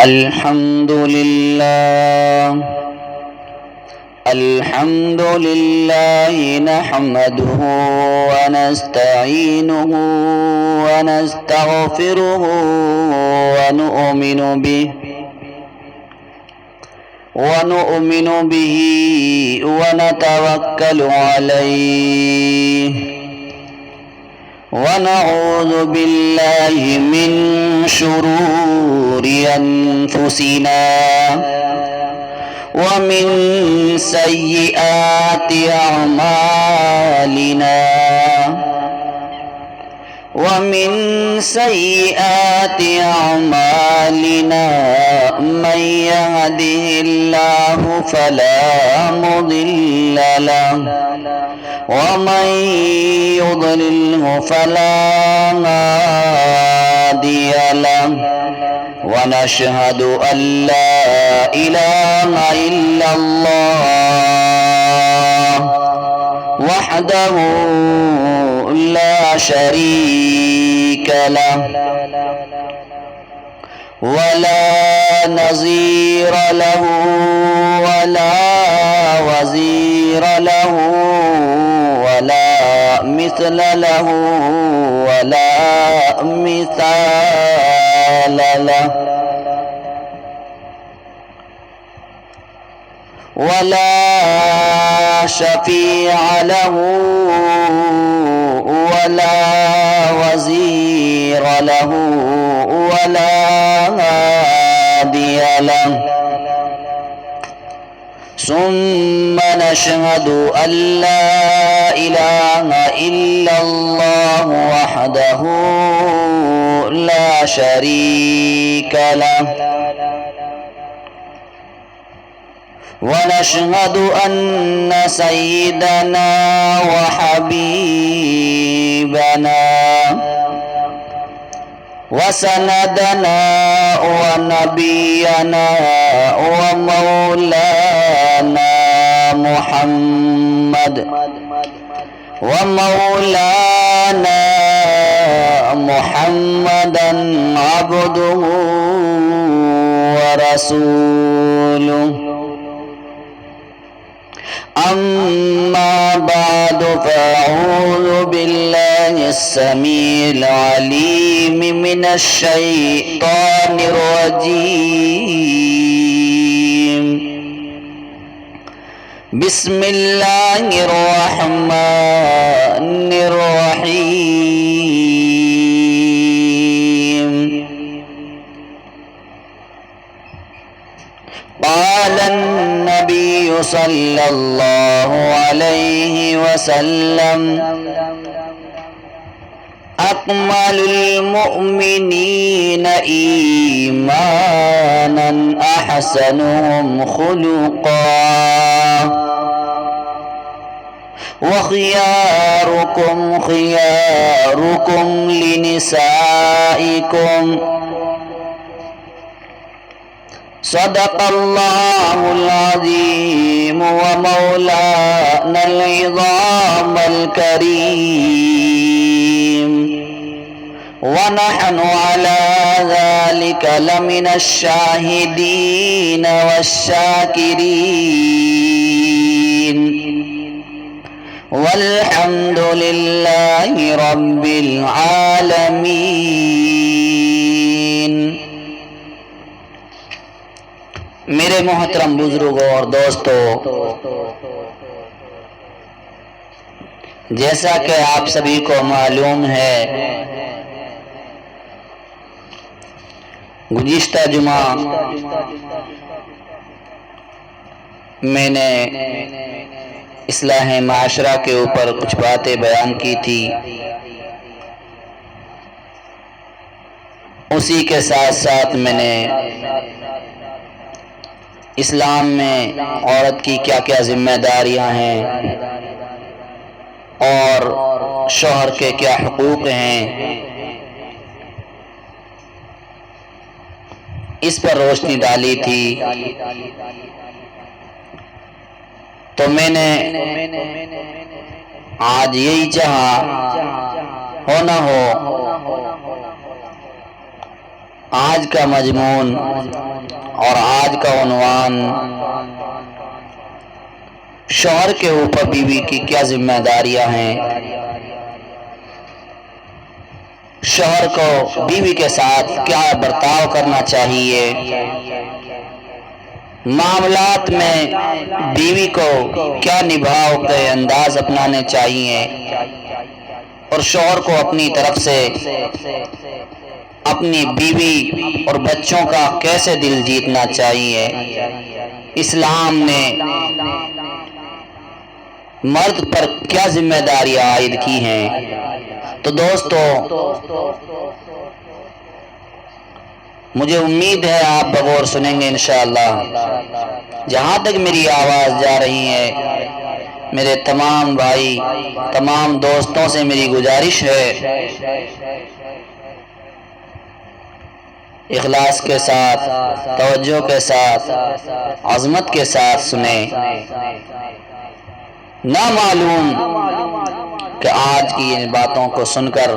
الحمد لله نحمده ونستعينه ونستغفره ونؤمن به ونتوكل عليه ونعوذ بالله من شرور أنفسنا ومن سيئات أعمالنا من يهده الله فلا مضل له ومن يضلله فلا هادي له ونشهد أن لا إله إلا الله وحده لا شريك له ولا نظير له ولا وزير له ولا مثل له ولا مثال له ولا شفيع له ولا وزير له ولا هادي له ثم نشهد أن لا إله إلا الله وحده لا شريك له ونشهد أن سيدنا وحبيبنا وسندنا ونبينا ومولانا محمدا عبده ورسوله أما بعد فأعوذ بالله السميع العليم من الشيطان الرجيم بسم الله الرحمن الرحيم قال النبي صلى الله عليه وسلم أكمل المؤمنين إيمانا أحسنهم خلقا وخياركم خياركم لنسائكم صدق الله العظيم ومولانا العظام الكريم ونحن على ذلك لمن الشاهدين والشاكرين والحمد لله رب العالمين. میرے محترم بزرگوں اور دوستوں، جیسا کہ آپ سبھی کو معلوم ہے، گزشتہ جمعہ میں نے اصلاح معاشرہ کے اوپر کچھ باتیں بیان کی تھی. اسی کے ساتھ ساتھ میں نے اسلام میں عورت کی کیا کیا ذمہ داریاں ہیں اور شوہر کے کیا حقوق ہیں، اس پر روشنی ڈالی تھی. تو میں نے آج یہی چاہا ہو نہ ہو آج کا مضمون اور آج کا عنوان شوہر کے اوپر بیوی کی کیا ذمہ داریاں ہیں، شوہر کو بیوی کے ساتھ کیا برتاؤ کرنا چاہیے، معاملات میں بیوی کو کیا نبھاؤ کے انداز اپنانے چاہیے، اور شوہر کو اپنی طرف سے اپنی بیوی اور بچوں کا کیسے دل جیتنا چاہیے۔ اسلام نے مرد پر کیا ذمہ داریاں عائد کی ہیں۔ تو دوستو، مجھے امید ہے آپ بغور سنیں گے انشاءاللہ۔ جہاں تک میری آواز جا رہی ہے، میرے تمام بھائی، تمام دوستوں سے میری گزارش ہے، اخلاص کے ساتھ، توجہ کے ساتھ، عظمت کے ساتھ سنیں۔ نہ معلوم کہ آج کی ان باتوں کو سن کر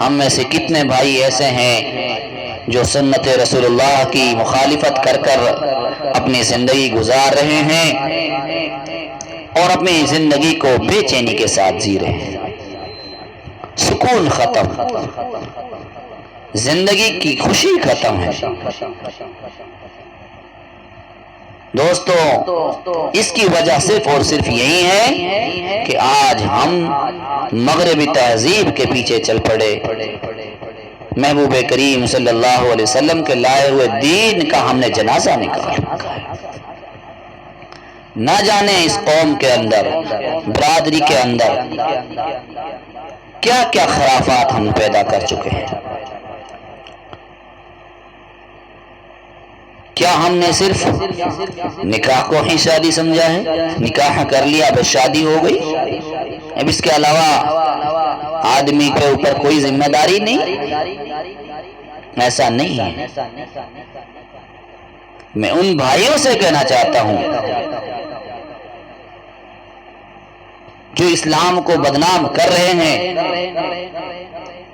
ہم میں سے کتنے بھائی ایسے ہیں جو سنت رسول اللہ کی مخالفت کر کر اپنی زندگی گزار رہے ہیں اور اپنی زندگی کو بے چینی کے ساتھ جی رہے ہیں۔ سکون ختم، زندگی کی خوشی ختم ہے۔ دوستو، اس کی وجہ صرف اور صرف یہی ہے کہ آج ہم مغربی تہذیب کے پیچھے چل پڑے، محبوب کریم صلی اللہ علیہ وسلم کے لائے ہوئے دین کا ہم نے جنازہ نکالا۔ نہ جانے اس قوم کے اندر، برادری کے اندر کیا کیا خرافات ہم پیدا کر چکے ہیں۔ کیا ہم نے صرف نکاح کو ہی شادی سمجھا ہے؟ نکاح کر لیا بس شادی ہو گئی، اب اس کے علاوہ آدمی کے اوپر کوئی ذمہ داری نہیں؟ ایسا نہیں ہے۔ میں ان بھائیوں سے کہنا چاہتا ہوں جو اسلام کو بدنام کر رہے ہیں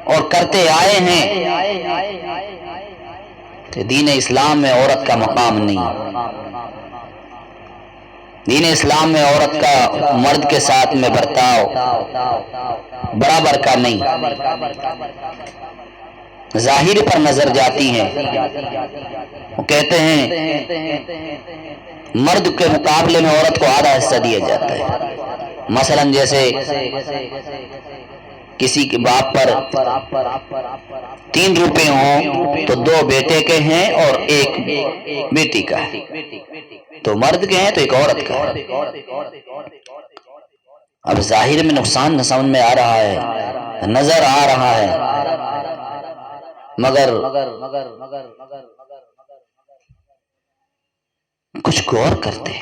اور کرتے آئے ہیں کہ دین اسلام میں عورت کا مقام نہیں، دین اسلام میں عورت کا مرد کے ساتھ میں برتاؤ برابر کا نہیں، ظاہر پر نظر جاتی ہیں۔ وہ کہتے ہیں مرد کے مقابلے میں عورت کو آدھا حصہ دیا جاتا ہے۔ مثلا جیسے کسی کے باپ پر 3 روپے ہوں تو 2 بیٹے کے ہیں اور 1 بیٹی کا ہے، تو مرد کے ہیں تو 1 عورت کا ہے۔ اب ظاہر میں نقصان سمجھ میں آ رہا ہے، نظر آ رہا ہے، مگر کچھ غور کرتے،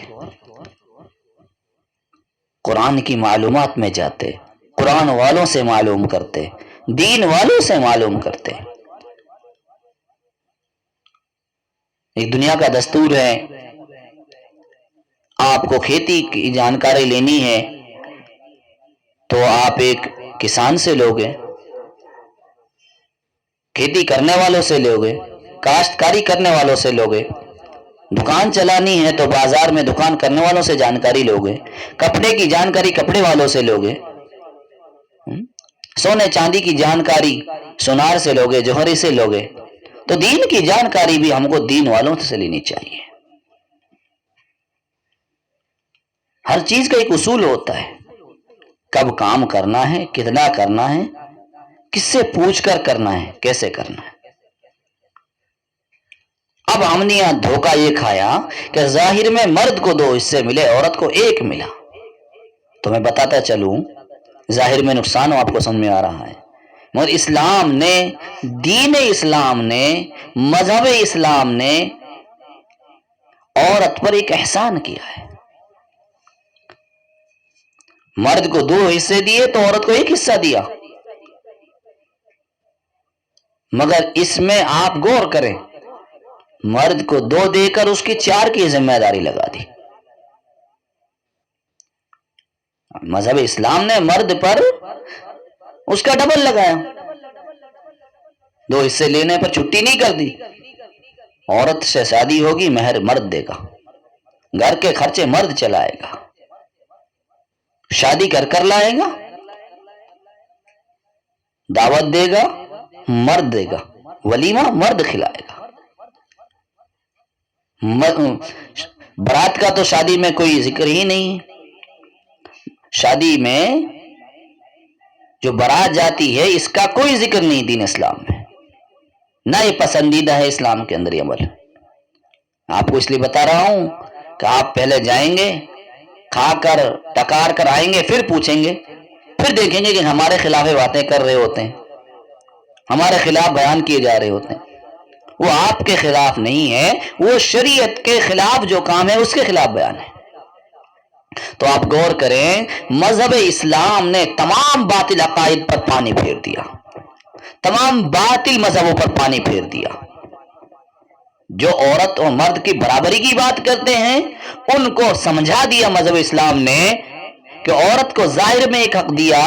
قرآن کی معلومات میں جاتے، قرآن والوں سے معلوم کرتے، دین والوں سے معلوم کرتے۔ ایک دنیا کا دستور ہے، آپ کو کھیتی کی جانکاری لینی ہے تو آپ ایک کسان سے لوگے، کھیتی کرنے والوں سے لوگے، کاشتکاری کرنے والوں سے لوگے، دکان چلانی ہے تو بازار میں دکان کرنے والوں سے جانکاری لوگے، کپڑے کی جانکاری کپڑے والوں سے لوگے، سونے چاندی کی جانکاری سونار سے لوگے، جوہری سے لوگے، تو دین کی جانکاری بھی ہم کو دین والوں سے لینی چاہیے۔ ہر چیز کا ایک اصول ہوتا ہے، کب کام کرنا ہے، کتنا کرنا ہے، کس سے پوچھ کر کرنا ہے، کیسے کرنا ہے۔ اب ہم نے یہاں دھوکہ یہ کھایا کہ ظاہر میں مرد کو 2 حصے ملے، عورت کو 1 ملا۔ تو میں بتاتا چلوں، ظاہر میں نقصان آپ کو سمجھ میں آ رہا ہے، مگر اسلام نے، دین اسلام نے، مذہب اسلام نے عورت پر ایک احسان کیا ہے۔ مرد کو 2 حصے دیے تو عورت کو 1 حصہ دیا، مگر اس میں آپ غور کریں، مرد کو 2 دے کر اس کی 4 کی ذمہ داری لگا دی۔ مذہب اسلام نے مرد پر اس کا ڈبل لگایا، دو حصے لینے پر چھٹی نہیں کر دی. عورت سے شادی ہوگی مہر مرد دے گا, گھر کے خرچے مرد چلائے گا, شادی کر لائے گا, دعوت دے گا مرد دے گا, ولیمہ مرد کھلائے گا. برات کا تو شادی میں کوئی ذکر ہی نہیں. شادی میں جو برات جاتی ہے اس کا کوئی ذکر نہیں دین اسلام میں, نہ یہ پسندیدہ ہے اسلام کے اندر یہ عمل. آپ کو اس لیے بتا رہا ہوں کہ آپ پہلے جائیں گے, کھا کر ٹکار کر آئیں گے, پھر پوچھیں گے, پھر دیکھیں گے کہ ہمارے خلاف باتیں کر رہے ہوتے ہیں, ہمارے خلاف بیان کیے جا رہے ہوتے ہیں. وہ آپ کے خلاف نہیں ہے, وہ شریعت کے خلاف جو کام ہے اس کے خلاف بیان ہے. تو آپ غور کریں, مذہب اسلام نے تمام باطل عقائد پر پانی پھیر دیا, تمام باطل مذہبوں پر پانی پھیر دیا. جو عورت اور مرد کی برابری کی بات کرتے ہیں ان کو سمجھا دیا مذہب اسلام نے کہ عورت کو ظاہر میں ایک حق دیا,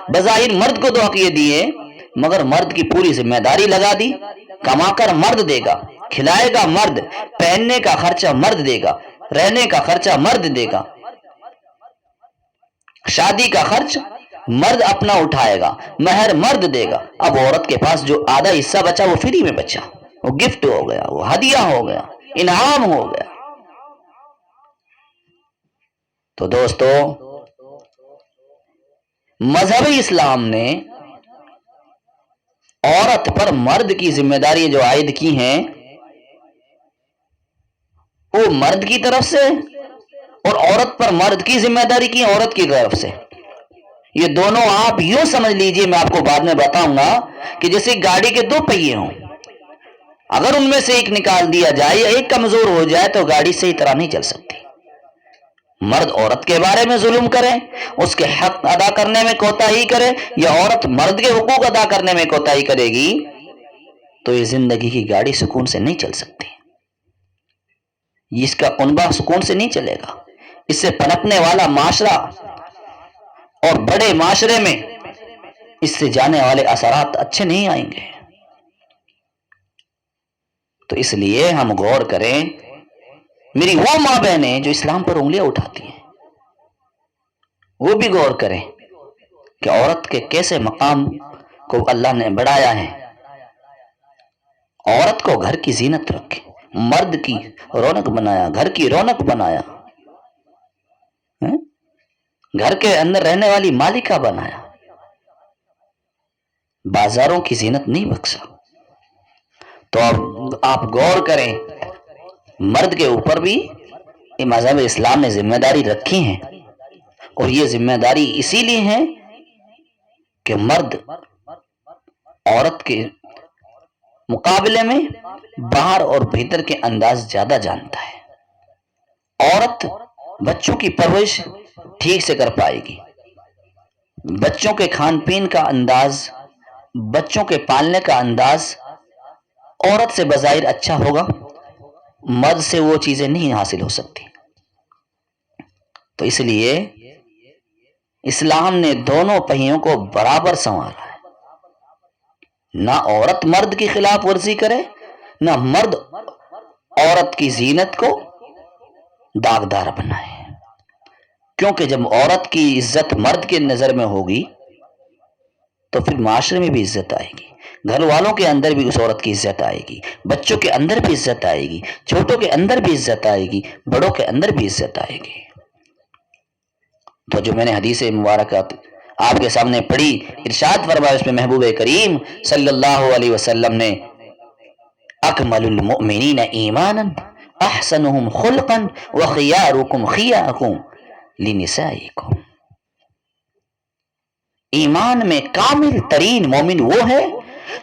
بظاہر مرد کو دو حق یہ دیے, مگر مرد کی پوری ذمہ داری لگا دی. کما کر مرد دے گا, کھلائے گا مرد, پہننے کا خرچہ مرد دے گا, رہنے کا خرچہ مرد دے گا, شادی کا خرچ مرد اپنا اٹھائے گا, مہر مرد دے گا. اب عورت کے پاس جو آدھا حصہ بچا وہ فری میں بچا, وہ گفٹ ہو گیا, وہ ہدیہ ہو گیا, انعام ہو گیا. تو دوستو, مذہب اسلام نے عورت پر مرد کی ذمہ داری جو عائد کی ہیں وہ مرد کی طرف سے, اور عورت پر مرد کی ذمہ داری کی عورت کی طرف سے. یہ دونوں آپ یوں سمجھ لیجئے, میں آپ کو بعد میں بتاؤں گا, کہ جیسے گاڑی کے دو پہیے ہوں, اگر ان میں سے ایک نکال دیا جائے یا ایک کمزور ہو جائے تو گاڑی صحیح طرح نہیں چل سکتی. مرد عورت کے بارے میں ظلم کرے, اس کے حق ادا کرنے میں کوتاہی کرے, یا عورت مرد کے حقوق ادا کرنے میں کوتاہی کرے گی تو یہ زندگی کی گاڑی سکون سے نہیں چل سکتی. اس کا کنبہ سکون سے نہیں چلے گا. اس سے پنپنے والا معاشرہ اور بڑے معاشرے میں اس سے جانے والے اثرات اچھے نہیں آئیں گے. تو اس لیے ہم غور کریں, میری وہ ماں بہنیں جو اسلام پر انگلیاں اٹھاتی ہیں وہ بھی غور کریں کہ عورت کے کیسے مقام کو اللہ نے بڑھایا ہے. عورت کو گھر کی زینت رکھے, مرد کی رونق بنایا, گھر کی رونق بنایا, گھر کے اندر رہنے والی مالکہ بنایا, بازاروں کی زینت نہیں بخشا. تو آپ غور کریں, مرد کے اوپر بھی مذہب اسلام نے ذمہ داری رکھی ہیں, اور یہ ذمہ داری اسی لیے ہے کہ مرد عورت کے مقابلے میں باہر اور بھیتر کے انداز زیادہ جانتا ہے. عورت بچوں کی پرورش ٹھیک سے کر پائے گی, بچوں کے کھان پین کا انداز, بچوں کے پالنے کا انداز عورت سے بظاہر اچھا ہوگا, مرد سے وہ چیزیں نہیں حاصل ہو سکتی. تو اس لیے اسلام نے دونوں پہیوں کو برابر سنوارا ہے. نہ عورت مرد کی خلاف ورزی کرے, نہ مرد عورت کی زینت کو داغدار بنائے. کیونکہ جب عورت کی عزت مرد کے نظر میں ہوگی تو پھر معاشرے میں بھی عزت آئے گی, گھر والوں کے اندر بھی اس عورت کی عزت آئے گی, بچوں کے اندر بھی عزت آئے گی, چھوٹوں کے اندر بھی عزت آئے گی, بڑوں کے اندر بھی عزت آئے گی. تو جو میں نے حدیث مبارکہ آپ کے سامنے پڑھی, ارشاد فرمایا اس میں محبوب کریم صلی اللہ علیہ وسلم نے, اکمل المؤمنین ایمانا احسنهم خلقا وخیارکم خیارکم لنسائکم. ایمان میں کامل ترین مومن وہ ہے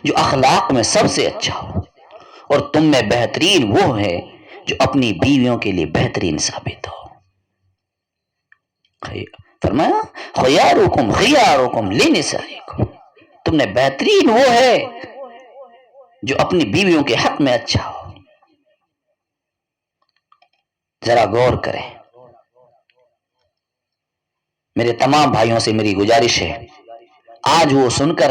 جو اخلاق میں سب سے اچھا ہو, اور تم میں بہترین وہ ہے جو اپنی بیویوں کے لیے بہترین ثابت ہو. فرمایا خیارکم خیارکم لنسائکم, تم نے بہترین وہ ہے جو اپنی بیویوں کے حق میں اچھا ہو. ذرا غور کریں. میرے تمام بھائیوں سے میری گزارش ہے, آج وہ سن کر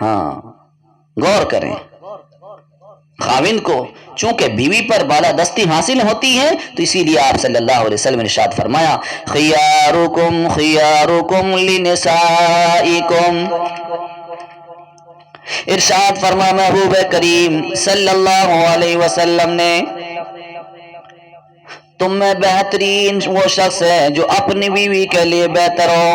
ہاں غور کریں، خاوند کو چونکہ بیوی پر بالادستی حاصل ہوتی ہے تو اسی لیے آپ صلی اللہ علیہ وسلم نے ارشاد فرمایا خیارکم خیارکم لنسائکم، ارشاد فرما محبوب کریم صلی اللہ علیہ وسلم نے تم میں بہترین وہ شخص ہے جو اپنی بیوی کے لیے بہتر ہو۔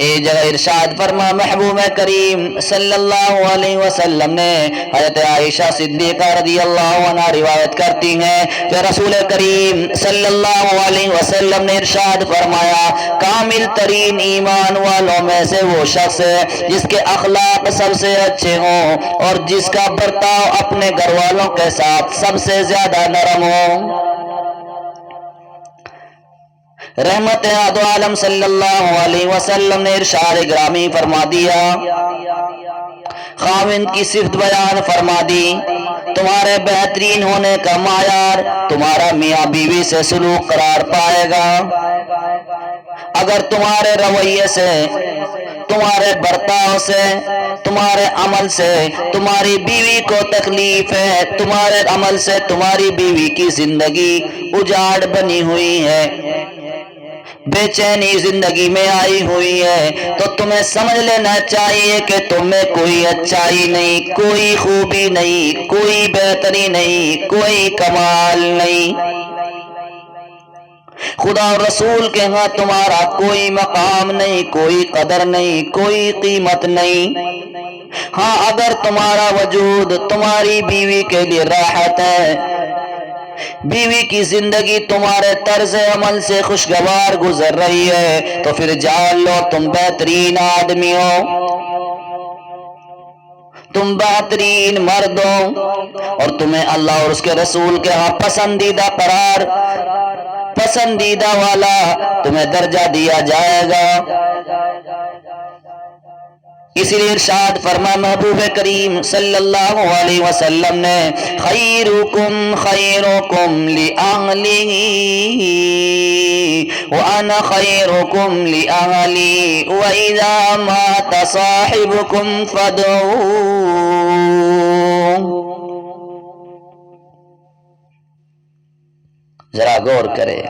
ایک جگہ ارشاد فرما محبوب کریم صلی اللہ علیہ وسلم نے، حضرت عائشہ صدیقہ رضی اللہ عنہ روایت کرتی ہیں کہ رسول کریم صلی اللہ علیہ وسلم نے ارشاد فرمایا کامل ترین ایمان والوں میں سے وہ شخص ہے جس کے اخلاق سب سے اچھے ہوں اور جس کا برتاؤ اپنے گھر والوں کے ساتھ سب سے زیادہ نرم ہو۔ رحمت دو عالم صلی اللہ علیہ وسلم نے ارشاد گرامی فرما دیا، خاوند کی صفت بیان فرما دی، تمہارے بہترین ہونے کا معیار تمہارا میاں بیوی سے سلوک قرار پائے گا۔ اگر تمہارے رویے سے، تمہارے برتاؤ سے، تمہارے عمل سے تمہاری بیوی کو تکلیف ہے، تمہارے عمل سے تمہاری بیوی کی زندگی اجاڑ بنی ہوئی ہے، بے چینی زندگی میں آئی ہوئی ہے، تو تمہیں سمجھ لینا چاہیے کہ تم میں کوئی اچائی نہیں، کوئی خوبی نہیں، کوئی بہتری نہیں، کوئی کمال نہیں، خدا اور رسول کے ہاں تمہارا کوئی مقام نہیں، کوئی قدر نہیں، کوئی قیمت نہیں۔ ہاں اگر تمہارا وجود تمہاری بیوی کے لیے راحت ہے، بیوی کی زندگی تمہارے طرز عمل سے خوشگوار گزر رہی ہے، تو پھر جان لو تم بہترین آدمی ہو، تم بہترین مرد ہو، اور تمہیں اللہ اور اس کے رسول کے ہاں پسندیدہ قرار، پسندیدہ والا تمہیں درجہ دیا جائے گا۔ اسی لیے ارشاد فرما محبوب کریم صلی اللہ علیہ وسلم نے خیرکم خیرکم لأہلہ وَأَنَا خَيْرُكُمْ لِأَهْلِي وَإِذَا مَاتَ صَاحِبُكُمْ فَادْعُوهُ۔ ذرا غور کرے،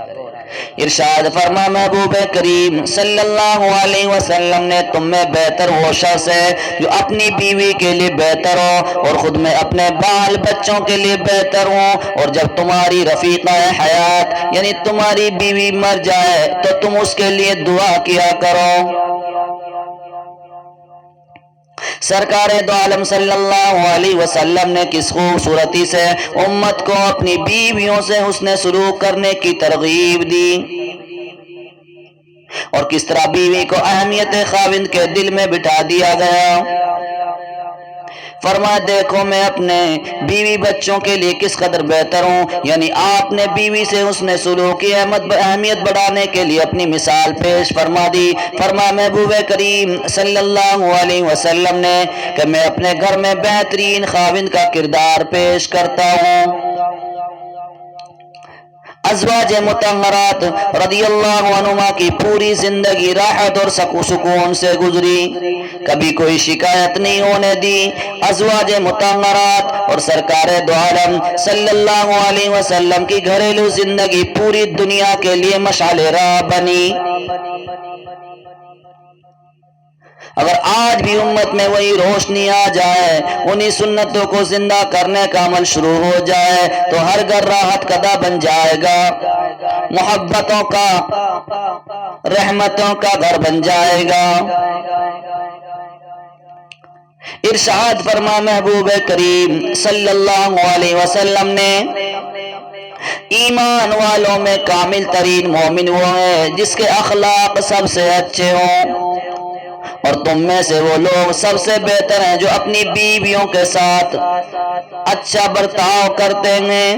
ارشاد فرما محبوب کریم صلی اللہ علیہ وسلم نے تم میں بہتر وہ شخص ہے جو اپنی بیوی کے لیے بہتر ہو اور خود میں اپنے بال بچوں کے لیے بہتر ہو، اور جب تمہاری رفیقہ حیات یعنی تمہاری بیوی مر جائے تو تم اس کے لیے دعا کیا کرو۔ سرکار دو عالم صلی اللہ علیہ وسلم نے کس خوبصورتی سے امت کو اپنی بیویوں سے حسن سلوک کرنے کی ترغیب دی، اور کس طرح بیوی کو اہمیت خاوند کے دل میں بٹھا دیا گیا۔ فرما دیکھو میں اپنے بیوی بچوں کے لیے کس قدر بہتر ہوں، یعنی آپ نے بیوی سے حسن سلوک کی اہمیت بڑھانے کے لیے اپنی مثال پیش فرما دی۔ فرما محبوب کریم صلی اللہ علیہ وسلم نے کہ میں اپنے گھر میں بہترین خاوند کا کردار پیش کرتا ہوں۔ ازواج مطہرات رضی اللہ عنہما کی پوری زندگی راحت اور سکون سے گزری، کبھی کوئی شکایت نہیں ہونے دی۔ ازواج مطہرات اور سرکار دو عالم صلی اللہ علیہ وسلم کی گھریلو زندگی پوری دنیا کے لیے مشعل راہ بنی۔ اگر آج بھی امت میں وہی روشنی آ جائے، انہی سنتوں کو زندہ کرنے کا عمل شروع ہو جائے تو ہر گھر راحت کدہ بن جائے گا، محبتوں کا، رحمتوں کا گھر بن جائے گا۔ ارشاد فرما محبوب کریم صلی اللہ علیہ وسلم نے ایمان والوں میں کامل ترین مومن وہ ہے جس کے اخلاق سب سے اچھے ہوں، اور تم میں سے وہ لوگ سب سے بہتر ہیں جو اپنی بیویوں کے ساتھ اچھا برتاؤ کرتے ہیں۔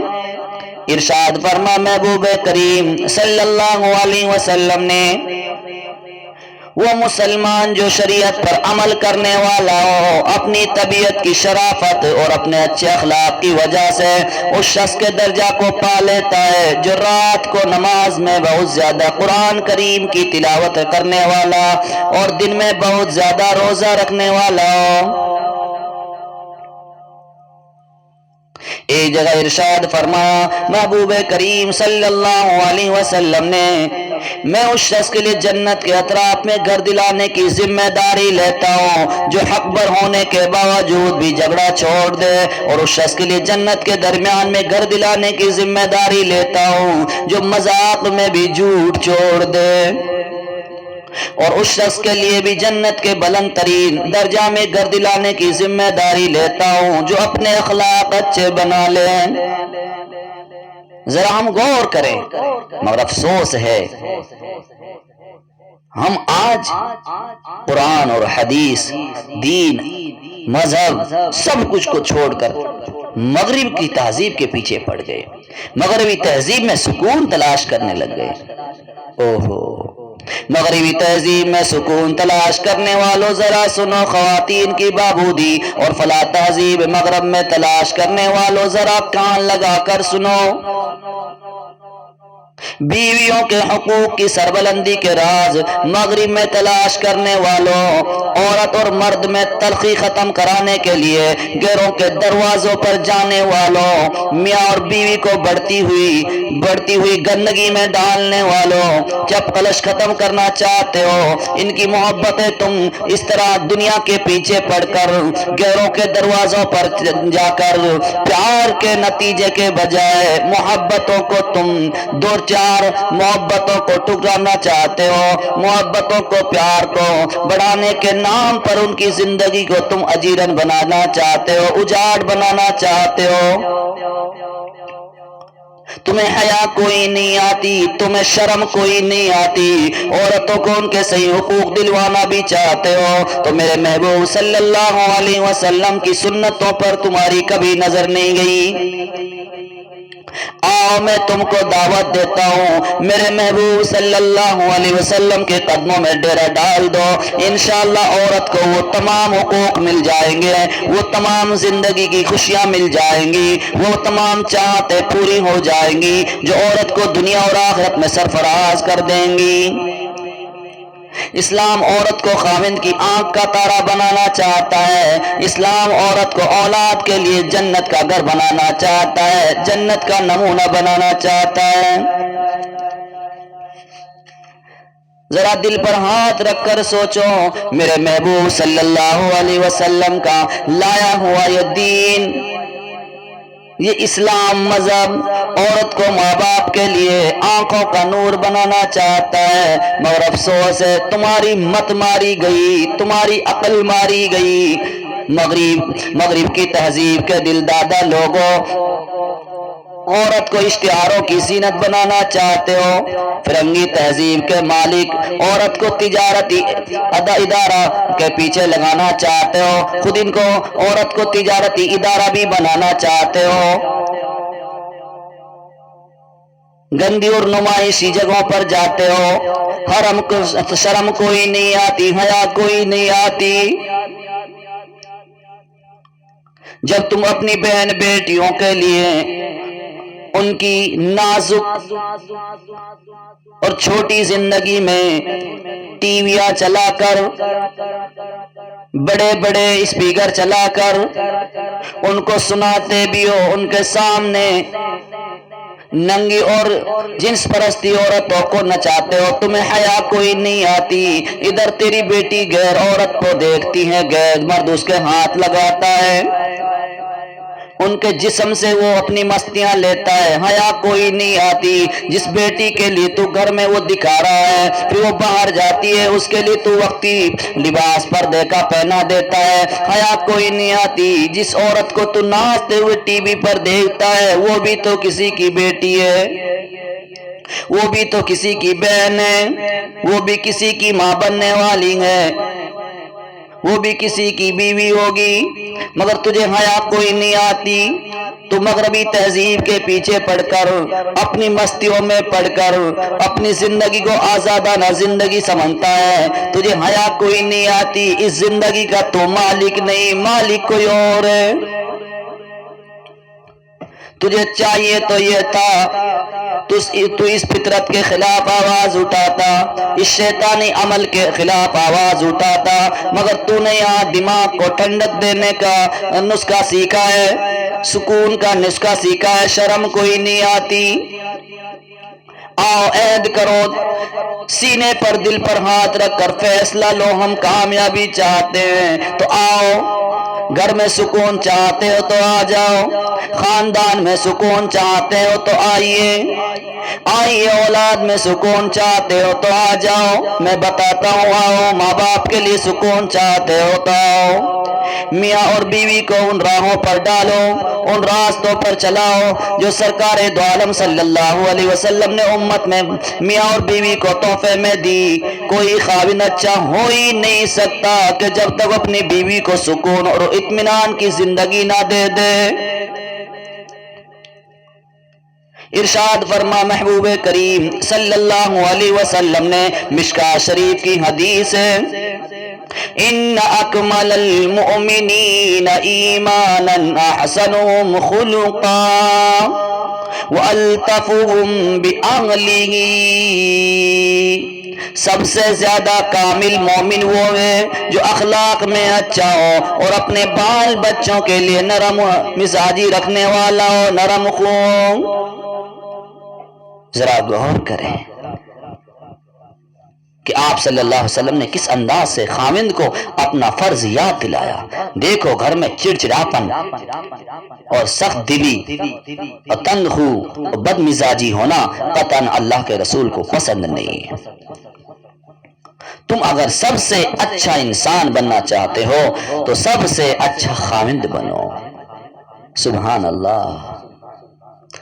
ارشاد فرما محبوب کریم صلی اللہ علیہ وسلم نے وہ مسلمان جو شریعت پر عمل کرنے والا ہو، اپنی طبیعت کی شرافت اور اپنے اچھے اخلاق کی وجہ سے اس شخص کے درجہ کو پا لیتا ہے جو رات کو نماز میں بہت زیادہ قرآن کریم کی تلاوت کرنے والا اور دن میں بہت زیادہ روزہ رکھنے والا ہو۔ ایک جگہ ارشاد فرمایا محبوب کریم صلی اللہ علیہ وسلم نے، میں اس شخص کے لیے جنت کے اطراف میں گھر دلانے کی ذمہ داری لیتا ہوں جو حق پر ہونے کے باوجود بھی جھگڑا چھوڑ دے، اور اس شخص کے لیے جنت کے درمیان میں گھر دلانے کی ذمہ داری لیتا ہوں جو مذاق میں بھی جھوٹ چھوڑ دے، اور اس شخص کے لیے بھی جنت کے بلند ترین درجہ میں گھر دلانے کی ذمہ داری لیتا ہوں جو اپنے اخلاق اچھے بنا لے۔ ذرا ہم غور کریں، مگر افسوس ہے ہم آج قرآن اور حدیث، دین، مذہب سب کچھ کو چھوڑ کر مغرب کی تہذیب کے پیچھے پڑ گئے، مغربی تہذیب میں سکون تلاش کرنے لگ گئے۔ اوہو، مغربی تہذیب میں سکون تلاش کرنے والوں ذرا سنو خواتین کی بابودی، اور فلاح تہذیب مغرب میں تلاش کرنے والوں ذرا کان لگا کر سنو۔ بیویوں کے حقوق کی سربلندی کے راز مغرب میں تلاش کرنے والوں، عورت اور مرد میں تلخی ختم کرانے کے لیے گھروں کے دروازوں پر جانے والوں، میاں اور بیوی کو بڑھتی ہوئی گندگی میں ڈالنے والوں، جب کلش ختم کرنا چاہتے ہو ان کی محبتیں تم اس طرح دنیا کے پیچھے پڑ کر گھروں کے دروازوں پر جا کر پیار کے نتیجے کے بجائے محبتوں کو تم دو چار محبتوں کو ٹکرانا چاہتے ہو، محبتوں کو پیار کو بڑھانے کے نام پر ان کی زندگی کو تم اجیرن بنانا چاہتے ہو، اجاڑ بنانا چاہتے ہو۔ تمہیں حیا کوئی نہیں آتی، تمہیں شرم کوئی نہیں آتی، عورتوں کو ان کے صحیح حقوق دلوانا بھی چاہتے ہو، تو میرے محبوب صلی اللہ علیہ وسلم کی سنتوں پر تمہاری کبھی نظر نہیں گئی۔ آؤ میں تم کو دعوت دیتا ہوں، میرے محبوب صلی اللہ علیہ وسلم کے قدموں میں ڈیرا ڈال دو، انشاءاللہ عورت کو وہ تمام حقوق مل جائیں گے، وہ تمام زندگی کی خوشیاں مل جائیں گی، وہ تمام چاہتیں پوری ہو جائیں گی جو عورت کو دنیا اور آخرت میں سرفراز کر دیں گی۔ اسلام عورت کو خاوند کی آنکھ کا تارا بنانا چاہتا ہے، اسلام عورت کو اولاد کے لیے جنت کا گھر بنانا چاہتا ہے، جنت کا نمونہ بنانا چاہتا ہے۔ ذرا دل پر ہاتھ رکھ کر سوچو، میرے محبوب صلی اللہ علیہ وسلم کا لایا ہوا یہ دین، یہ اسلام مذہب عورت کو ماں باپ کے لیے آنکھوں کا نور بنانا چاہتا ہے، مگر افسوس ہے تمہاری مت ماری گئی، تمہاری عقل ماری گئی۔ مغرب کی تہذیب کے دل دادا لوگوں، عورت کو اشتہاروں کی زینت بنانا چاہتے ہو، فرنگی تہذیب کے مالک عورت کو تجارتی ادارہ کے پیچھے لگانا چاہتے ہو، خود ان کو عورت کو تجارتی ادارہ بھی بنانا چاہتے ہو، گندی اور نمائشی جگہوں پر جاتے ہو، حرم کو شرم کوئی نہیں آتی، حیا کوئی نہیں آتی۔ جب تم اپنی بہن بیٹیوں کے لیے ان کی نازک اور چھوٹی زندگی میں ٹی ویاں چلا کر، بڑے بڑے اسپیکر چلا کر ان کو سناتے بھی ہو، ان کے سامنے ننگی اور جنس پرستی عورتوں کو نچاتے ہو، تمہیں حیا کوئی نہیں آتی۔ ادھر تیری بیٹی غیر عورت کو دیکھتی ہے، غیر مرد اس کے ہاتھ لگاتا ہے، ان کے جسم سے وہ اپنی مستیاں لیتا ہے، حیا کوئی نہیں آتی۔ جس بیٹی کے لیے تو گھر میں وہ دکھا رہا ہے، پھر وہ باہر جاتی ہے اس کے لیے تو وقتی لباس پردے کا پہنا دیتا ہے، حیا کوئی نہیں آتی۔ جس عورت کو تو ناچتے ہوئے ٹی وی پر دیکھتا ہے وہ بھی تو کسی کی بیٹی ہے، وہ بھی تو کسی کی بہن ہے، وہ بھی کسی کی ماں بننے والی ہے، وہ بھی کسی کی بیوی ہوگی، مگر تجھے حیا کوئی نہیں آتی۔ تو مغربی تہذیب کے پیچھے پڑ کر، اپنی مستیوں میں پڑ کر اپنی زندگی کو آزادانہ زندگی سمجھتا ہے۔ تجھے حیا کوئی نہیں آتی، اس زندگی کا تو مالک نہیں، مالک کوئی اور ہے۔ تجھے چاہیے تو یہ تھا تو اس فطرت کے خلاف آواز اٹھاتا، اس شیطانی عمل کے خلاف آواز اٹھاتا، مگر تو نے یہاں دماغ کو ٹھنڈک دینے کا نسخہ سیکھا ہے، سکون کا نسخہ سیکھا ہے، شرم کوئی نہیں آتی۔ آؤ عہد کرو، سینے پر دل پر ہاتھ رکھ کر فیصلہ لو، ہم کامیابی چاہتے ہیں تو آؤ، گھر میں سکون چاہتے ہو تو آ جاؤ، خاندان میں سکون چاہتے ہو تو آئیے، اولاد میں سکون چاہتے ہو تو آ جاؤ، میں بتاتا ہوں آؤ، ماں باپ کے لیے سکون چاہتے ہو تو آؤ، میاں اور بیوی کو ان راہوں پر ڈالو، ان راستوں پر چلاؤ جو سرکار دو عالم صلی اللہ علیہ وسلم نے امت میں میاں اور بیوی کو تحفے میں دی۔ کوئی خاوند اچھا ہو ہی نہیں سکتا کہ جب تک اپنی بیوی کو سکون اور اطمینان کی زندگی نہ دے دے۔ ارشاد فرما محبوب کریم صلی اللہ علیہ وسلم نے، مشکاۃ شریف کی حدیث ہے، ان اکمل المؤمنین ایمانا احسنهم خلقا والطفهم باہلہ، سب سے زیادہ کامل مومن وہ ہے جو اخلاق میں اچھا ہو اور اپنے بال بچوں کے لیے نرم مزاجی رکھنے والا ہو، نرم خون۔ ذرا غور کریں کہ آپ صلی اللہ علیہ وسلم نے کس انداز سے خاوند کو اپنا فرض یاد دلایا۔ دیکھو گھر میں چڑچڑاپن اور سخت دلی اور تنگ خو اور بد مزاجی ہونا قطعاً اللہ کے رسول کو پسند نہیں ہے۔ تم اگر سب سے اچھا انسان بننا چاہتے ہو تو سب سے اچھا خاوند بنو۔ سبحان اللہ۔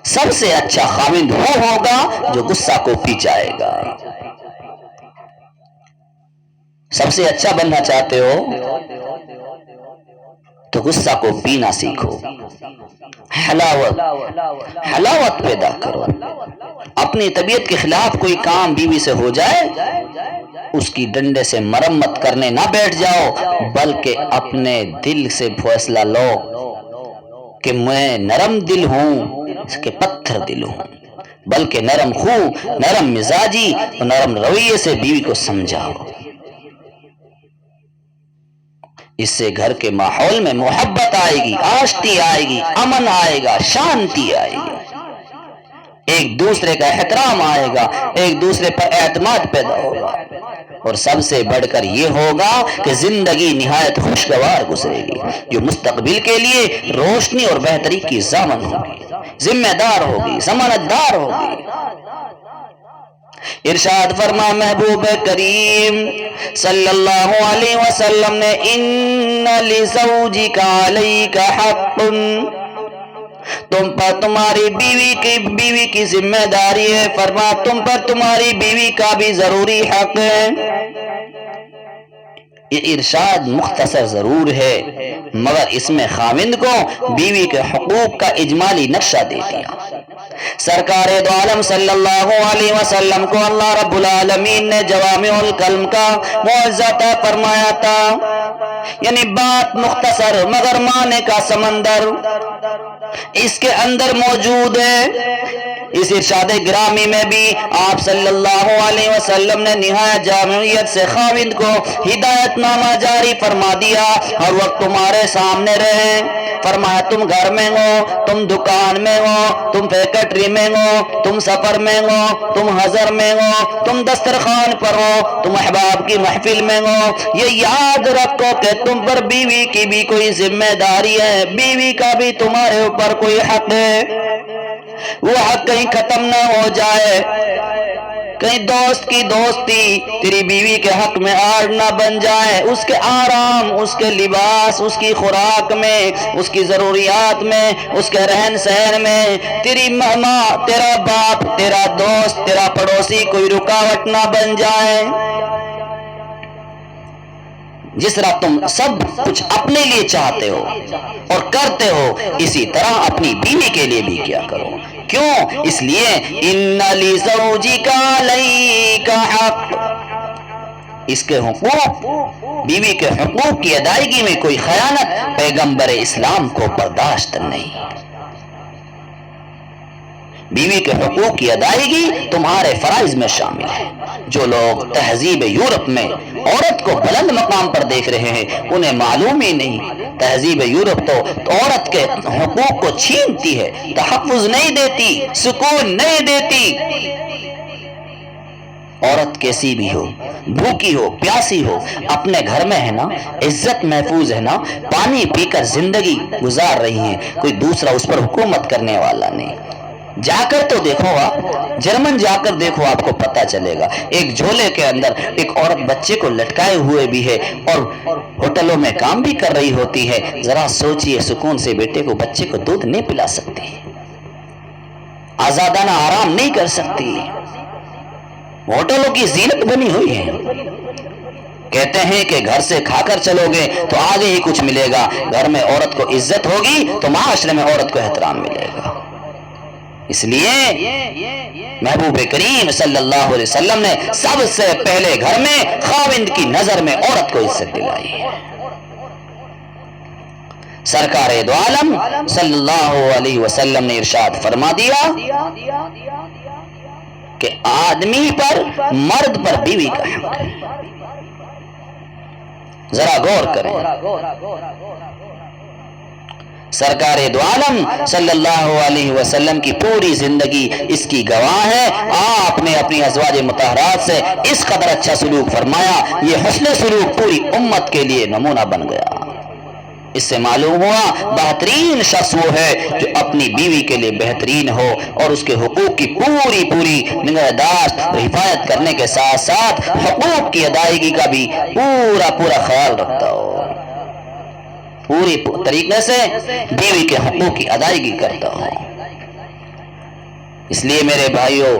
سب سے اچھا خاوند وہ ہوگا جو غصہ کو پی جائے گا۔ سب سے اچھا بننا چاہتے ہو تو غصہ کو پینا سیکھو، حلاوت پیدا کرو۔ اپنی طبیعت کے خلاف کوئی کام بیوی سے ہو جائے، اس کی ڈنڈے سے مرمت کرنے نہ بیٹھ جاؤ، بلکہ اپنے دل سے فیصلہ لو کہ میں نرم دل ہوں کہ پتھر دل ہوں، بلکہ نرم خو، نرم مزاجی اور نرم رویے سے بیوی کو سمجھاؤ۔ اس سے گھر کے ماحول میں محبت آئے گی، آشتی آئے گی، امن آئے گا، شانتی آئے گی، ایک دوسرے کا احترام آئے گا، ایک دوسرے پر اعتماد پیدا ہوگا، اور سب سے بڑھ کر یہ ہوگا کہ زندگی نہایت خوشگوار گزرے گی، جو مستقبل کے لیے روشنی اور بہتری کی ضامن ہوگی، ذمہ دار ہوگی، ضمانت دار ہوگی۔ ارشاد فرما محبوب کریم صلی اللہ علیہ وسلم نے، ان لزوجک علیک حق، تم پر تمہاری بیوی کی ذمہ داری ہے، فرما تم پر تمہاری بیوی کا بھی ضروری حق ہے۔ یہ ارشاد مختصر ضرور ہے، مگر اس میں خاوند کو بیوی کے حقوق کا اجمالی نقشہ دے دیا۔ سرکار دو عالم صلی اللہ علیہ وسلم کو اللہ رب العالمین نے جوامع الکلم کا معاوضہ عطا فرمایا تھا، یعنی بات مختصر مگر معنی کا سمندر اس کے اندر موجود ہے۔ اس ارشاد گرامی میں بھی آپ صلی اللہ علیہ وسلم نے نہایت جامعیت سے خاوند کو ہدایت نامہ جاری فرما دیا، ہر وقت تمہارے سامنے رہے، فرمایا تم گھر میں ہو، تم دکان میں ہو، تم فیکٹری میں ہو، تم سفر میں ہو، تم حضر میں ہو، تم دسترخوان پر ہو، تم احباب کی محفل میں ہو، یہ یاد رکھو کہ تم پر بیوی کی بھی کوئی ذمہ داری ہے، بیوی کا بھی تمہارے اوپر کوئی حق ہے۔ وہ حق کہیں ختم نہ ہو جائے، کہیں دوست کی دوستی تیری بیوی کے حق میں آڑ نہ بن جائے، اس کے آرام، اس کے لباس، اس کی خوراک میں، اس کی ضروریات میں، اس کے رہن سہن میں تیری ماں، تیرا باپ، تیرا دوست، تیرا پڑوسی کوئی رکاوٹ نہ بن جائے۔ جس طرح تم سب کچھ اپنے لیے چاہتے ہو اور کرتے ہو، اسی طرح اپنی بیوی کے لیے بھی کیا کرو۔ کیوں؟ اس لیے ان لزوجک علیک حق، اس کے حقوق، بیوی کے حقوق کی ادائیگی میں کوئی خیانت پیغمبر اسلام کو برداشت نہیں۔ بیوی کے حقوق کی ادائیگی تمہارے فرائض میں شامل ہے۔ جو لوگ تہذیب یورپ میں عورت کو بلند مقام پر دیکھ رہے ہیں انہیں معلوم ہی نہیں، تہذیب یورپ تو عورت کے حقوق کو چھینتی ہے، تحفظ نہیں دیتی، سکون نہیں دیتی۔ عورت کیسی بھی ہو، بھوکی ہو، پیاسی ہو، اپنے گھر میں ہے نا، عزت محفوظ ہے نا، پانی پی کر زندگی گزار رہی ہیں، کوئی دوسرا اس پر حکومت کرنے والا نہیں۔ جا کر تو دیکھو، آپ جرمن جا کر دیکھو، آپ کو پتہ چلے گا۔ ایک جھولے کے اندر ایک عورت بچے کو لٹکائے ہوئے بھی ہے اور ہوٹلوں میں کام بھی کر رہی ہوتی ہے۔ ذرا سوچئے، سکون سے بیٹے کو، بچے کو دودھ نہیں پلا سکتی، آزادانہ آرام نہیں کر سکتی، ہوٹلوں کی زینت بنی ہوئی ہے۔ کہتے ہیں کہ گھر سے کھا کر چلو گے تو آگے ہی کچھ ملے گا، گھر میں عورت کو عزت ہوگی تو معاشرے میں عورت کو احترام ملے گا۔ اس لیے محبوب کریم صلی اللہ علیہ وسلم نے سب سے پہلے گھر میں خاوند کی نظر میں عورت کو عزت دلائی ہے۔ سرکار دو عالم صلی اللہ علیہ وسلم نے ارشاد فرما دیا کہ آدمی پر، مرد پر بیوی کا حق ہے۔ ذرا غور کریں، سرکار دو عالم صلی اللہ علیہ وسلم کی پوری زندگی اس کی گواہ ہے۔ آپ نے اپنی ازواج مطہرات سے اس قدر اچھا سلوک فرمایا، یہ حسن سلوک پوری امت کے لیے نمونہ بن گیا۔ اس سے معلوم ہوا بہترین شخص وہ ہے جو اپنی بیوی کے لیے بہترین ہو اور اس کے حقوق کی پوری نگہداشت اور حفاظت کرنے کے ساتھ ساتھ حقوق کی ادائیگی کا بھی پورا خیال رکھتا ہو، پوری طریقے سے بیوی کے حقوق کی ادائیگی کرتا ہو۔ اس لیے میرے بھائیوں،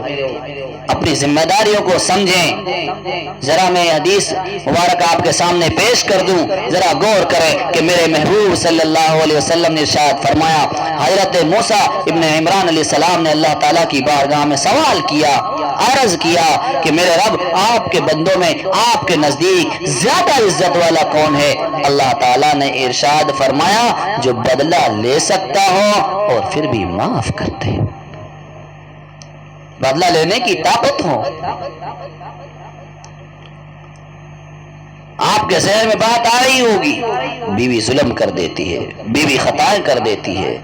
اپنی ذمہ داریوں کو سمجھیں۔ ذرا میں حدیث مبارک آپ کے سامنے پیش کر دوں، ذرا غور کریں کہ میرے محبوب صلی اللہ علیہ وسلم نے ارشاد فرمایا، حضرت موسیٰ ابن عمران علیہ السلام نے اللہ تعالیٰ کی بارگاہ میں سوال کیا، عرض کیا کہ میرے رب، آپ کے بندوں میں آپ کے نزدیک زیادہ عزت والا کون ہے؟ اللہ تعالیٰ نے ارشاد فرمایا، جو بدلہ لے سکتا ہو اور پھر بھی معاف کرتے، بدلہ لینے کی طاقت ہو۔ آپ کے ذہن میں بات آ رہی ہوگی، بیوی ظلم کر دیتی ہے، بیوی خطائیں کر دیتی ہے۔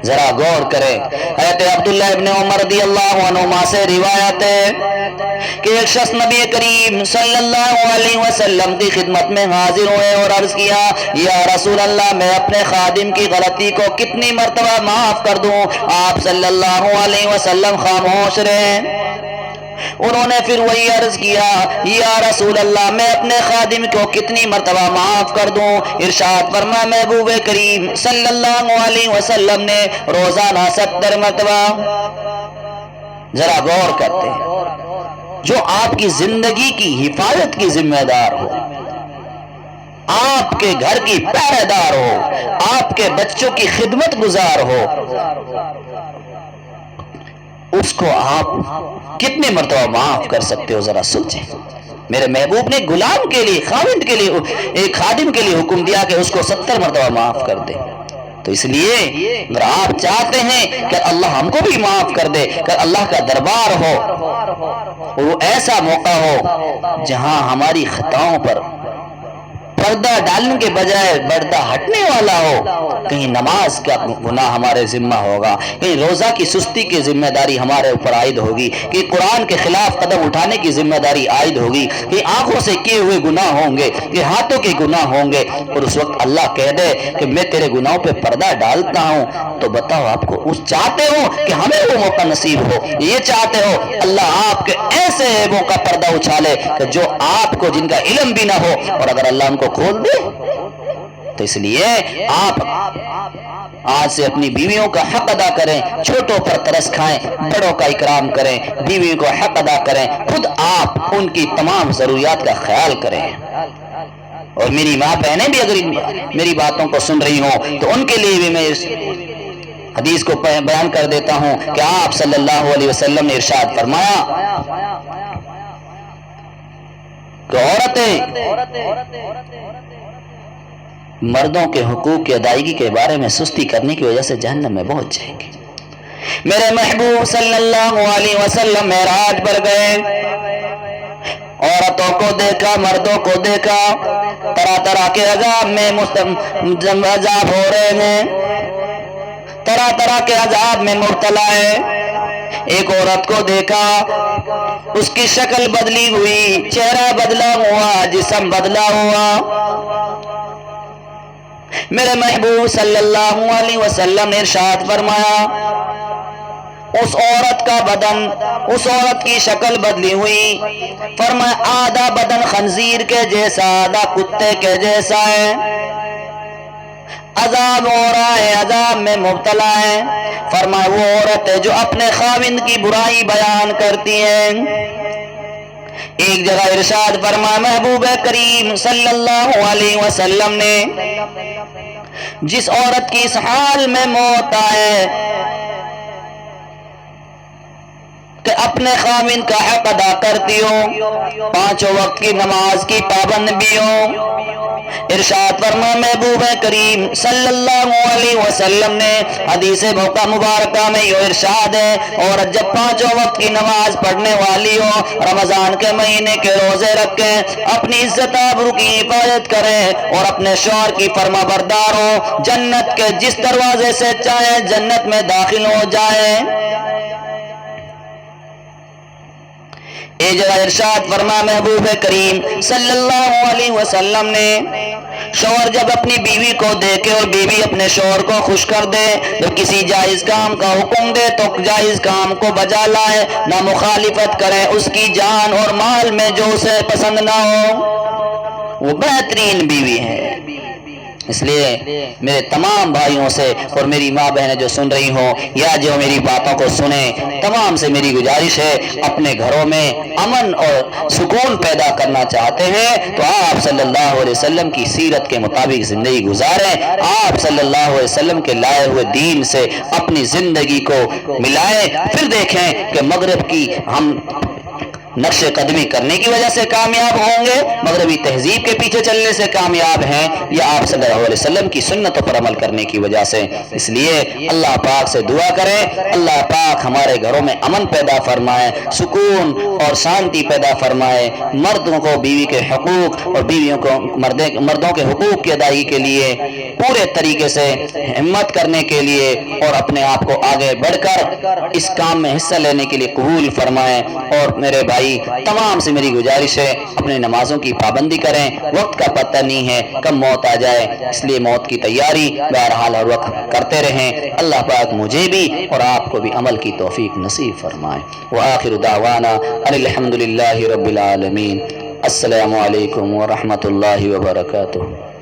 ذرا غور کریں، حضرت عبداللہ ابن عمر رضی اللہ عنہما سے روایت ہے کہ ایک شخص نبی کریم صلی اللہ علیہ وسلم کی خدمت میں حاضر ہوئے اور عرض کیا، یا رسول اللہ، میں اپنے خادم کی غلطی کو کتنی مرتبہ معاف کر دوں؟ آپ صلی اللہ علیہ وسلم خاموش رہے۔ انہوں نے پھر وہی عرض کیا، یا رسول اللہ، میں اپنے خادم کو کتنی مرتبہ معاف کر دوں؟ ارشاد فرمایا محبوب کریم صلی اللہ علیہ وسلم نے روزانہ 70 مرتبہ۔ ذرا غور کرتے ہیں، جو آپ کی زندگی کی حفاظت کی ذمہ دار ہو، آپ کے گھر کی پہرے دار ہو، آپ کے بچوں کی خدمت گزار ہو، اس کو آپ کتنے مرتبہ معاف کر سکتے ہو؟ ذرا سوچیں۔ میرے محبوب نے غلام کے لیے، خاوند کے لیے، ایک خادم کے لیے حکم دیا کہ اس کو 70 مرتبہ معاف کر دے۔ تو اس لیے اگر آپ چاہتے ہیں کہ اللہ ہم کو بھی معاف کر دے، کہ اللہ کا دربار ہو اور وہ ایسا موقع ہو جہاں ہماری خطاؤں پر پردہ ڈالنے کے بجائے پردہ ہٹنے والا ہو، کہیں نماز کا گناہ ہمارے ذمہ ہوگا، کہیں روزہ کی سستی کی ذمہ داری ہمارے اوپر عائد ہوگی، کہ قرآن کے خلاف قدم اٹھانے کی ذمہ داری عائد ہوگی، کہ آنکھوں سے کیے ہوئے گناہ ہوں گے، کہ ہاتھوں کے گناہ ہوں گے، اور اس وقت اللہ کہہ دے کہ میں تیرے گناہوں پہ پردہ ڈالتا ہوں، تو بتاؤ آپ کو اس چاہتے ہو کہ ہمیں وہ موقع نصیب ہو؟ یہ چاہتے ہو اللہ آپ کے ایسے عیبوں کا پردہ اچھالے کہ جو آپ کو، جن کا علم بھی نہ ہو، اور اگر اللہ ان کو کھول دے؟ تو اس لیے آپ آج سے اپنی بیویوں کا حق ادا کریں، چھوٹوں پر ترس کھائیں، بڑوں کا اکرام کریں، بیویوں کو حق ادا کریں، خود آپ ان کی تمام ضروریات کا خیال کریں۔ اور میری ماں بہنیں بھی اگر میری باتوں کو سن رہی ہوں تو ان کے لیے بھی میں اس حدیث کو بیان کر دیتا ہوں کہ آپ صلی اللہ علیہ وسلم نے ارشاد فرمایا کہ عورتیں مردوں کے حقوق کی ادائیگی کے بارے میں سستی کرنے کی وجہ سے جہنم میں پہنچ جائیں گے۔ میرے محبوب صلی اللہ علیہ وسلم معراج پر گئے، عورتوں کو دیکھا، مردوں کو دیکھا، طرح طرح کے عذاب میں عذاب ہو رہے ہیں، طرح طرح کے عذاب میں مبتلا ہے۔ ایک عورت کو دیکھا، اس کی شکل بدلی ہوئی، چہرہ بدلا ہوا، جسم بدلا ہوا۔ میرے محبوب صلی اللہ علیہ وسلم نے ارشاد فرمایا اس عورت کا بدن، اس عورت کی شکل بدلی ہوئی، فرمایا آدھا بدن خنزیر کے جیسا، آدھا کتے کے جیسا ہے، عذاب ہو رہا ہے، عذاب میں مبتلا ہے۔ فرمایا وہ عورت ہے جو اپنے خاوند کی برائی بیان کرتی ہے۔ ایک جگہ ارشاد فرمایا محبوب کریم صلی اللہ علیہ وسلم نے جس عورت کی اس حال میں موت آئے کہ اپنے خاوند کا حق ادا کرتی ہو، پانچوں وقت کی نماز کی پابند بھی ہو، ارشاد فرما محبوب کریم صلی اللہ علیہ وسلم نے حدیث مبارکہ میں یہ ارشاد ہے عورت جب پانچوں وقت کی نماز پڑھنے والی ہو، رمضان کے مہینے کے روزے رکھے، اپنی عزت آبرو کی حفاظت کرے اور اپنے شوہر کی فرما بردار ہو، جنت کے جس دروازے سے چاہے جنت میں داخل ہو جائے۔ ایک جگہ ارشاد فرما محبوب کریم صلی اللہ علیہ وسلم نے شوہر جب اپنی بیوی کو دیکھے اور بیوی اپنے شوہر کو خوش کر دے، جب کسی جائز کام کا حکم دے تو جائز کام کو بجا لائے، نہ مخالفت کرے، اس کی جان اور مال میں جو اسے پسند نہ ہو، وہ بہترین بیوی ہے۔ اس لیے میرے تمام بھائیوں سے اور میری ماں بہنیں جو سن رہی ہوں یا جو میری باتوں کو سنیں، تمام سے میری گزارش ہے اپنے گھروں میں امن اور سکون پیدا کرنا چاہتے ہیں تو آپ صلی اللہ علیہ وسلم کی سیرت کے مطابق زندگی گزاریں، آپ صلی اللہ علیہ وسلم کے لائے ہوئے دین سے اپنی زندگی کو ملائیں، پھر دیکھیں کہ مغرب کی ہم نقش قدمی کرنے کی وجہ سے کامیاب ہوں گے، مغربی تہذیب کے پیچھے چلنے سے کامیاب ہیں، یا آپ صلی اللہ علیہ وسلم کی سنتوں پر عمل کرنے کی وجہ سے۔ اس لیے اللہ پاک سے دعا کریں اللہ پاک ہمارے گھروں میں امن پیدا فرمائے، سکون اور شانتی پیدا فرمائے، مردوں کو بیوی کے حقوق اور بیویوں کو مردوں کے حقوق کی ادائیگی کے لیے پورے طریقے سے ہمت کرنے کے لیے اور اپنے آپ کو آگے بڑھ کر اس کام میں حصہ لینے کے لیے قبول فرمائیں۔ اور میرے بھائی تمام سے میری گزارش ہے اپنے نمازوں کی پابندی کریں، وقت کا پتہ نہیں ہے کب موت آ جائے، اس لیے موت کی تیاری بہرحال ہر وقت کرتے رہیں۔ اللہ پاک مجھے بھی اور آپ کو بھی عمل کی توفیق نصیب فرمائے۔ وآخر دعوانا الحمدللہ رب العالمین۔ السلام علیکم ورحمۃ اللہ وبرکاتہ۔